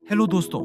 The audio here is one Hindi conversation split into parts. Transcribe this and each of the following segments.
हेलो दोस्तों,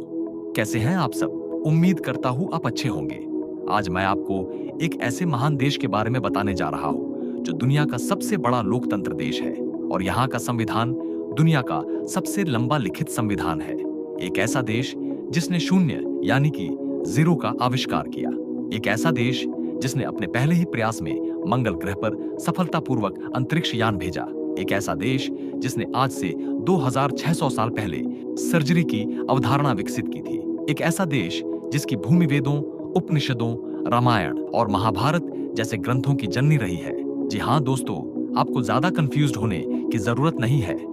कैसे हैं आप सब? उम्मीद करता हूँ आप अच्छे होंगे। आज मैं आपको एक ऐसे महान देश के बारे में बताने जा रहा हूँ जो दुनिया का सबसे बड़ा लोकतंत्र देश है और यहाँ का संविधान दुनिया का सबसे लंबा लिखित संविधान है। एक ऐसा देश जिसने शून्य यानी कि जीरो का आविष्कार किया। एक ऐसा देश जिसने अपने पहले ही प्रयास में मंगल ग्रह पर सफलतापूर्वक अंतरिक्ष यान भेजा। एक ऐसा देश जिसने आज से 2600 साल पहले सर्जरी की अवधारणा विकसित की थी। एक ऐसा देश जिसकी भूमि वेदों, उपनिषदों, रामायण और महाभारत जैसे ग्रंथों की जननी रही है। जी हाँ दोस्तों, आपको ज्यादा कंफ्यूज्ड होने की जरूरत नहीं है।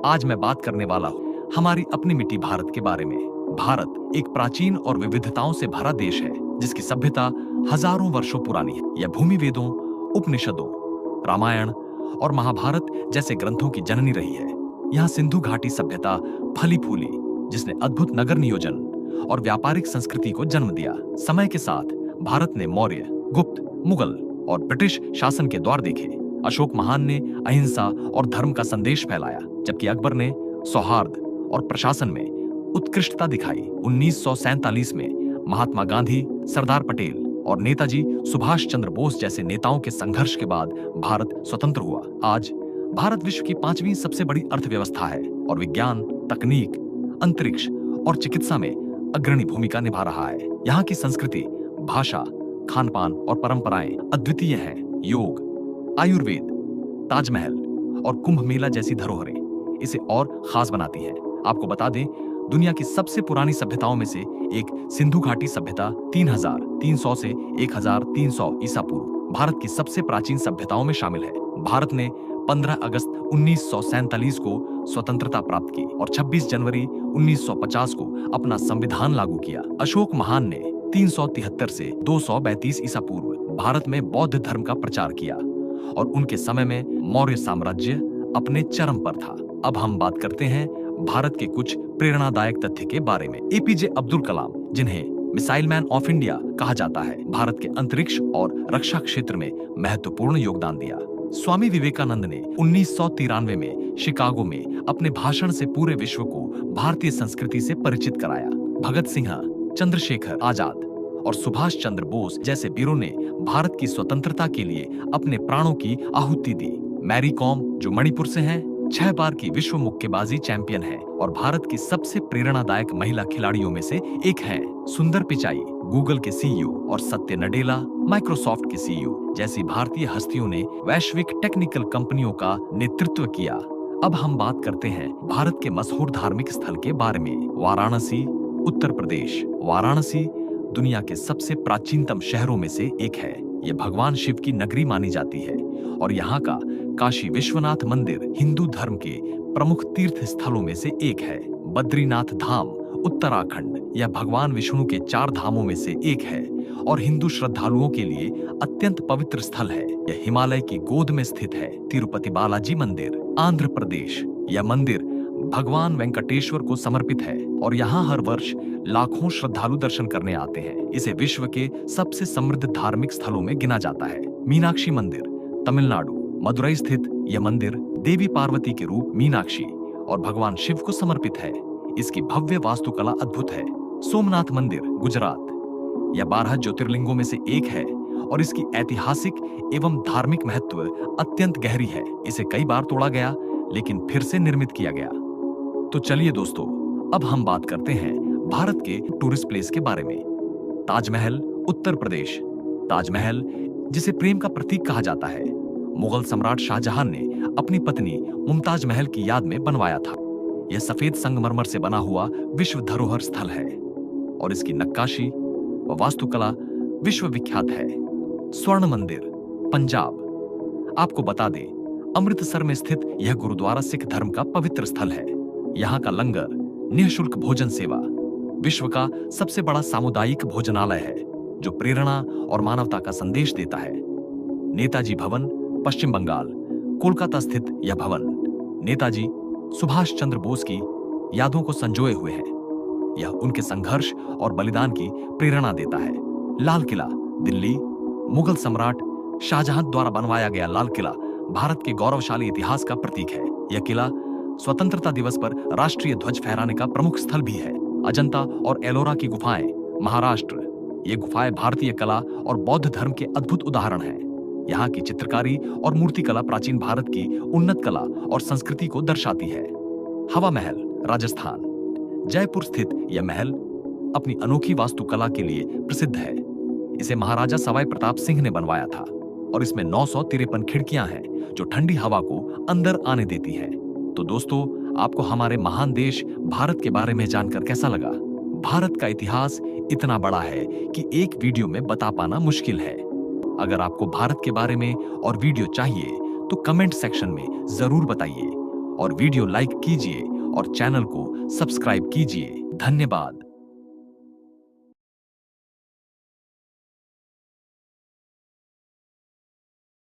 आज मैं बात करने वाला हूँ हमारी अपनी मिट्टी भारत के बारे में। भारत एक प्राचीन और विविधताओं से भरा देश है जिसकी सभ्यता हजारों वर्षों पुरानी है। यह भूमि वेदों, उपनिषदों, रामायण और महाभारत जैसे ग्रंथों की जननी रही है। यहाँ सिंधु घाटी सभ्यता फली फूली जिसने अद्भुत नगर नियोजन और व्यापारिक संस्कृति को जन्म दिया। समय के साथ भारत ने मौर्य, गुप्त, मुगल और ब्रिटिश शासन के द्वार देखे। अशोक महान ने अहिंसा और धर्म का संदेश फैलाया, जबकि अकबर ने सौहार्द और प्रशासन में उत्कृष्टता दिखाई। 1947 में महात्मा गांधी, सरदार पटेल और नेताजी सुभाष चंद्र बोस जैसे नेताओं के संघर्ष के बाद भारत स्वतंत्र हुआ। आज भारत विश्व की 5वीं सबसे बड़ी अर्थव्यवस्था है और विज्ञान, तकनीक, अंतरिक्ष और चिकित्सा में अग्रणी भूमिका निभा रहा है। यहाँ की संस्कृति, भाषा, खान-पान और परंपराएं अद्वितीय हैं। योग, आयुर्वेद, ताजमहल और कुंभ मेला जैसी धरोहरें इसे और खास बनाती हैं। आपको बता दें, दुनिया की सबसे पुरानी सभ्यताओं में से एक सिंधु घाटी सभ्यता 3300 से 1300 ईसा पूर्व भारत की सबसे प्राचीन सभ्यताओं में शामिल है। भारत ने 15 अगस्त 1947 को स्वतंत्रता प्राप्त की और 26 जनवरी 1950 को अपना संविधान लागू किया। अशोक महान ने 373 से 232 ईसा पूर्व भारत में बौद्ध धर्म का प्रचार किया और उनके समय में मौर्य साम्राज्य अपने चरम पर था। अब हम बात करते हैं भारत के कुछ प्रेरणादायक तथ्य के बारे में। एपीजे अब्दुल कलाम, जिन्हें मिसाइल मैन ऑफ इंडिया कहा जाता है, भारत के अंतरिक्ष और रक्षा क्षेत्र में महत्वपूर्ण योगदान दिया। स्वामी विवेकानंद ने 1993 में शिकागो में अपने भाषण से पूरे विश्व को भारतीय संस्कृति से परिचित कराया। भगत सिंह, चंद्रशेखर आजाद और सुभाष चंद्र बोस जैसे वीरों ने भारत की स्वतंत्रता के लिए अपने प्राणों की आहुति दी। मैरी कॉम, जो मणिपुर से हैं, 6 बार की विश्व मुक्केबाजी चैंपियन है और भारत की सबसे प्रेरणादायक महिला खिलाड़ियों में से एक हैं। सुंदर पिचाई, गूगल के सीईओ, और सत्य नडेला, माइक्रोसॉफ्ट के सीईओ जैसी भारतीय हस्तियों ने वैश्विक टेक्निकल कंपनियों का नेतृत्व किया। अब हम बात करते हैं भारत के मशहूर धार्मिक स्थल के बारे में। वाराणसी, उत्तर प्रदेश। वाराणसी दुनिया के सबसे प्राचीनतम शहरों में से एक है। यह भगवान शिव की नगरी मानी जाती है और यहाँ का काशी विश्वनाथ मंदिर हिंदू धर्म के प्रमुख तीर्थ स्थलों में से एक है। बद्रीनाथ धाम, उत्तराखंड, यह भगवान विष्णु के 4 धामों में से एक है और हिंदू श्रद्धालुओं के लिए अत्यंत पवित्र स्थल है। यह हिमालय की गोद में स्थित है। तिरुपति बालाजी मंदिर, आंध्र प्रदेश। यह मंदिर भगवान वेंकटेश्वर को समर्पित है और यहाँ हर वर्ष लाखों श्रद्धालु दर्शन करने आते हैं। इसे विश्व के सबसे समृद्ध धार्मिक स्थलों में गिना जाता है। मीनाक्षी मंदिर, तमिलनाडु। मदुरई स्थित यह मंदिर देवी पार्वती के रूप मीनाक्षी और भगवान शिव को समर्पित है। इसकी भव्य वास्तुकला अद्भुत है। सोमनाथ मंदिर, गुजरात। यह 12 ज्योतिर्लिंगों में से एक है और इसकी ऐतिहासिक एवं धार्मिक महत्व अत्यंत गहरी है। इसे कई बार तोड़ा गया लेकिन फिर से निर्मित किया गया। तो चलिए दोस्तों, अब हम बात करते हैं भारत के टूरिस्ट प्लेस के बारे में। ताजमहल, उत्तर प्रदेश। ताजमहल, जिसे प्रेम का प्रतीक कहा जाता है, मुगल सम्राट शाहजहां ने अपनी पत्नी मुमताज महल की याद में बनवाया था। यह सफेद संगमरमर से बना हुआ विश्व धरोहर स्थल है और इसकी नक्काशी व वास्तुकला विश्व विख्यात है। स्वर्ण मंदिर, पंजाब। आपको बता दें, अमृतसर में स्थित यह गुरुद्वारा सिख धर्म का पवित्र स्थल है। यहाँ का लंगर, निःशुल्क भोजन सेवा, विश्व का सबसे बड़ा सामुदायिक भोजनालय है जो प्रेरणा और मानवता का संदेश देता है। नेताजी भवन, पश्चिम बंगाल। कोलकाता स्थित यह भवन नेताजी सुभाष चंद्र बोस की यादों को संजोए हुए है। यह उनके संघर्ष और बलिदान की प्रेरणा देता है। लाल किला, दिल्ली। मुगल सम्राट शाहजहां द्वारा बनवाया गया लाल किला भारत के गौरवशाली इतिहास का प्रतीक है। यह किला स्वतंत्रता दिवस पर राष्ट्रीय ध्वज फहराने का प्रमुख स्थल भी है। अजंता और एलोरा की गुफाएं, महाराष्ट्र। ये गुफाएं भारतीय कला और बौद्ध धर्म के अद्भुत उदाहरण हैं। यहाँ की चित्रकारी और मूर्तिकला प्राचीन भारत की उन्नत कला और संस्कृति को दर्शाती है। हवा महल, राजस्थान। जयपुर स्थित यह महल अपनी अनोखी वास्तुकला के लिए प्रसिद्ध है। इसे महाराजा सवाई प्रताप सिंह ने बनवाया था और इसमें 953 खिड़कियां हैं जो ठंडी हवा को अंदर आने देती है। तो दोस्तों, आपको हमारे महान देश भारत के बारे में जानकर कैसा लगा? भारत का इतिहास इतना बड़ा है कि एक वीडियो में बता पाना मुश्किल है। अगर आपको भारत के बारे में और वीडियो चाहिए तो कमेंट सेक्शन में जरूर बताइए और वीडियो लाइक कीजिए और चैनल को सब्सक्राइब कीजिए। धन्यवाद।